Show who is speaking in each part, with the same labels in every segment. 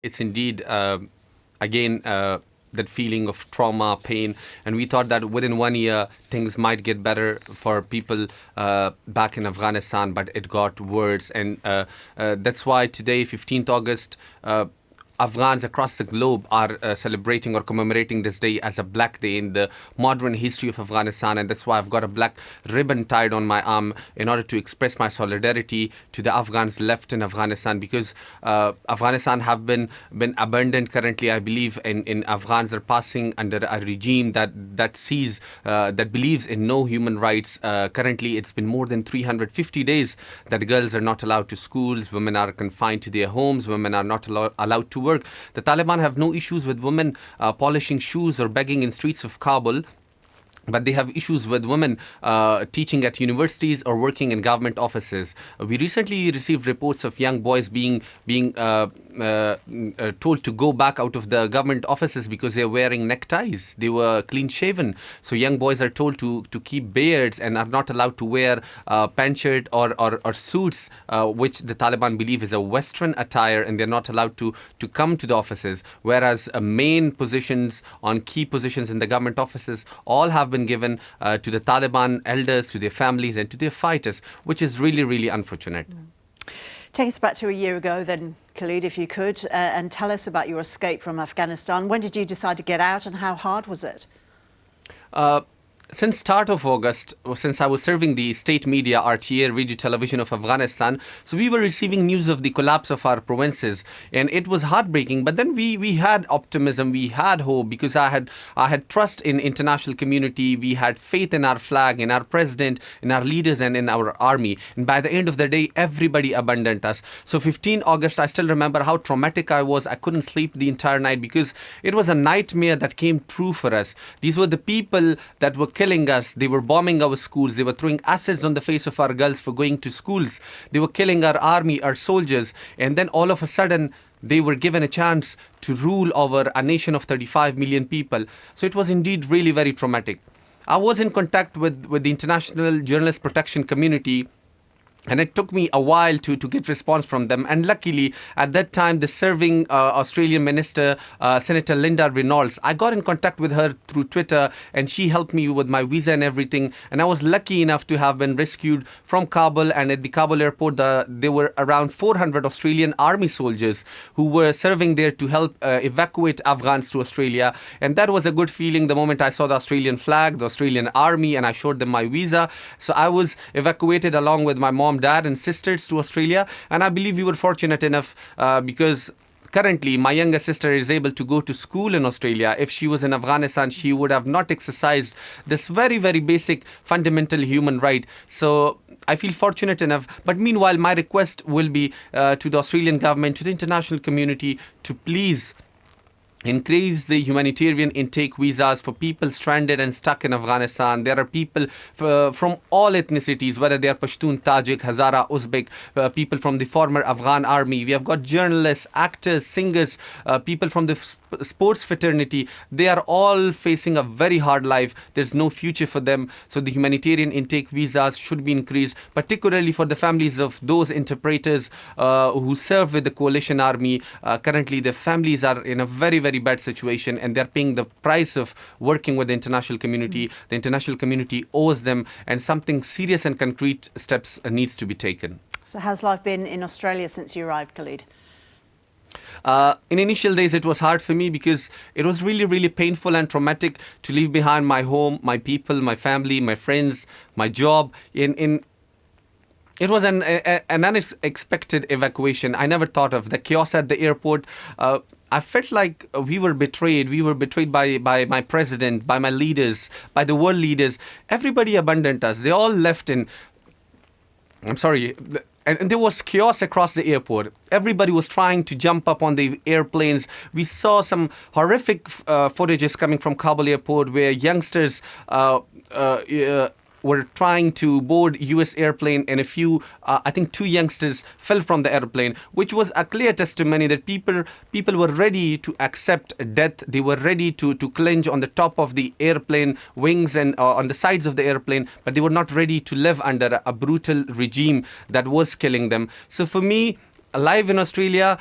Speaker 1: It's indeed, again, that feeling of trauma, pain. And we thought that within 1 year, things might get better for people back in Afghanistan, but it got worse. And that's why today, 15th August, Afghans across the globe are celebrating or commemorating this day as a Black Day in the modern history of Afghanistan, and that's why I've got a black ribbon tied on my arm in order to express my solidarity to the Afghans left in Afghanistan, because Afghanistan have been abandoned currently. I believe in Afghans are passing under a regime that sees that believes in no human rights. Currently, it's been more than 350 days that girls are not allowed to schools, women are confined to their homes, women are not allowed to work. The Taliban have no issues with women polishing shoes or begging in streets of Kabul, but they have issues with women teaching at universities or working in government offices. We recently received reports of young boys being told to go back out of the government offices because they're wearing neckties. They were clean shaven. So young boys are told to keep beards and are not allowed to wear pant shirt or suits, which the Taliban believe is a Western attire, and they're not allowed to come to the offices. Whereas main positions on key positions in the government offices all have been given to the Taliban elders, to their families, and to their fighters, which is really, really unfortunate.
Speaker 2: Take us back to a year ago then, Khalid, if you could, and tell us about your escape from Afghanistan. When did you decide to get out and how hard was it?
Speaker 1: Since start of August, since I was serving the state media, RTA, Radio Television of Afghanistan, so we were receiving news of the collapse of our provinces, and it was heartbreaking. But then we had optimism, we had hope, because I had trust in international community, we had faith in our flag, in our president, in our leaders, and in our army. And by the end of the day, everybody abandoned us. So 15 August, I still remember how traumatic I was. I couldn't sleep the entire night because it was a nightmare that came true for us. These were the people that were killing us. They were bombing our schools. They were throwing acids on the face of our girls for going to schools. They were killing our army, our soldiers. And then all of a sudden, they were given a chance to rule over a nation of 35 million people. So it was indeed really very traumatic. I was in contact with the international journalist protection community, and it took me a while to get response from them. And luckily, at that time, the serving Australian minister, Senator Linda Reynolds, I got in contact with her through Twitter, and she helped me with my visa and everything. And I was lucky enough to have been rescued from Kabul. And at the Kabul airport, there were around 400 Australian army soldiers who were serving there to help evacuate Afghans to Australia. And that was a good feeling the moment I saw the Australian flag, the Australian army, and I showed them my visa. So I was evacuated along with my mom, dad, and sisters to Australia. And I believe we were fortunate enough because currently my younger sister is able to go to school in Australia. If she was in Afghanistan, she would have not exercised this very, very basic fundamental human right. So I feel fortunate enough. But meanwhile, my request will be to the Australian government, to the international community, to please increase the humanitarian intake visas for people stranded and stuck in Afghanistan. There are people from all ethnicities, whether they are Pashtun, Tajik, Hazara, Uzbek, people from the former Afghan army. We have got journalists, actors, singers, people from the sports fraternity. They are all facing a very hard life. There's no future for them. So the humanitarian intake visas should be increased, particularly for the families of those interpreters who serve with the coalition army. Currently, the families are in a very, very bad situation, and they're paying the price of working with the international community. The international community owes them, and something serious and concrete steps needs to be taken.
Speaker 2: So how's life been in Australia since you arrived, Khalid?
Speaker 1: In initial days, it was hard for me because it was really, really painful and traumatic to leave behind my home, my people, my family, my friends, my job. It was an unexpected evacuation. I never thought of the chaos at the airport. I felt like we were betrayed. We were betrayed by my president, by my leaders, by the world leaders. Everybody abandoned us. They all left in... I'm sorry... And there was chaos across the airport. Everybody was trying to jump up on the airplanes. We saw some horrific footages coming from Kabul airport where youngsters were trying to board US airplane, and a few, I think 2 youngsters fell from the airplane, which was a clear testimony that people were ready to accept death. They were ready to clinch on the top of the airplane wings and on the sides of the airplane, but they were not ready to live under a brutal regime that was killing them. So for me, life in Australia,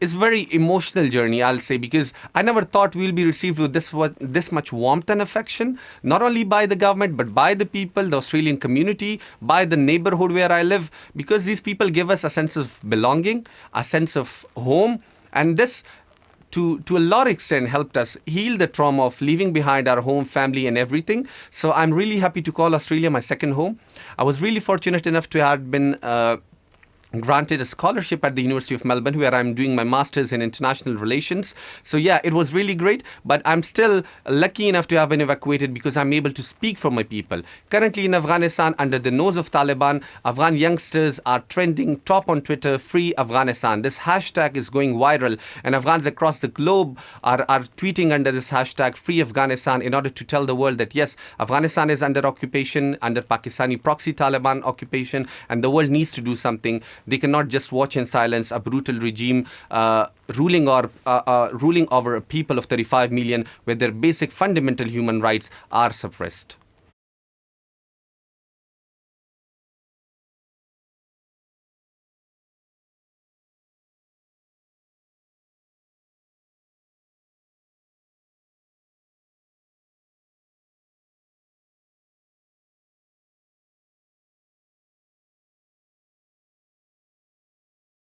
Speaker 1: is very emotional journey, I'll say, because I never thought we'll be received with this much warmth and affection, not only by the government, but by the people, the Australian community, by the neighborhood where I live, because these people give us a sense of belonging, a sense of home, and this to a lot of extent helped us heal the trauma of leaving behind our home, family and everything. So I'm really happy to call Australia my second home. I was really fortunate enough to have been granted a scholarship at the University of Melbourne, where I'm doing my master's in international relations. So yeah, it was really great, but I'm still lucky enough to have been evacuated because I'm able to speak for my people. Currently in Afghanistan, under the nose of Taliban, Afghan youngsters are trending top on Twitter, Free Afghanistan. This hashtag is going viral, and Afghans across the globe are tweeting under this hashtag, Free Afghanistan, in order to tell the world that yes, Afghanistan is under occupation, under Pakistani proxy Taliban occupation, and the world needs to do something. They cannot just watch in silence a brutal regime ruling over a people of 35 million where their basic fundamental human rights are suppressed.